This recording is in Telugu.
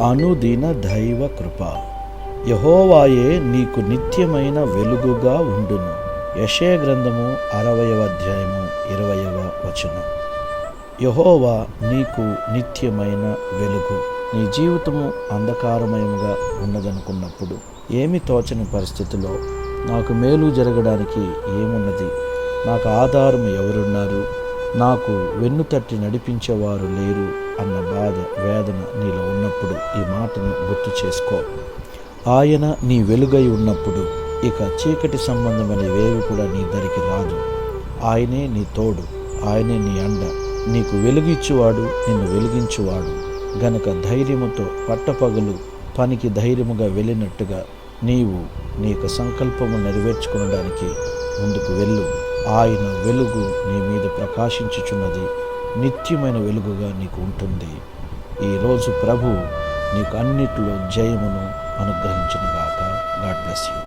అనుదిన దైవ కృప. యెహోవాయే నీకు నిత్యమైన వెలుగుగా ఉండును. యెషయా గ్రంథము 60వ అధ్యాయము 20వ వచనం. యెహోవా నీకు నిత్యమైన వెలుగు. నీ జీవితము అంధకారమయముగా ఉన్నదనుకున్నప్పుడు, ఏమి తోచని పరిస్థితిలో నాకు మేలు జరగడానికి ఏమున్నది, నాకు ఆధారం ఎవరున్నారు, నాకు వెన్ను తట్టి నడిపించేవారు లేరు అన్న బాధ, వేదన నీలో ఉన్నప్పుడు ఈ మాటను గుర్తు చేసుకో. ఆయన నీ వెలుగై ఉన్నప్పుడు ఇక చీకటి సంబంధమైనవేవి కూడా నీ దరికి రాదు. ఆయనే నీ తోడు, ఆయనే నీ అండ, నీకు వెలుగిచ్చువాడు, నిన్ను వెలిగించువాడు గనక ధైర్యముతో పట్టపగలు పనికి ధైర్యముగా వెళ్ళినట్టుగా నీవు నీ యొక్క సంకల్పము నెరవేర్చుకొనడానికి ముందుకు వెళ్ళు. ఆయన వెలుగు నీ మీద ప్రకాశించుచున్నది, నిత్యమైన వెలుగుగా నీకు ఉంటుంది. ఈరోజు ప్రభు నీకు అన్నిటిలో జయమును అనుగ్రహించునుగాక. God bless you.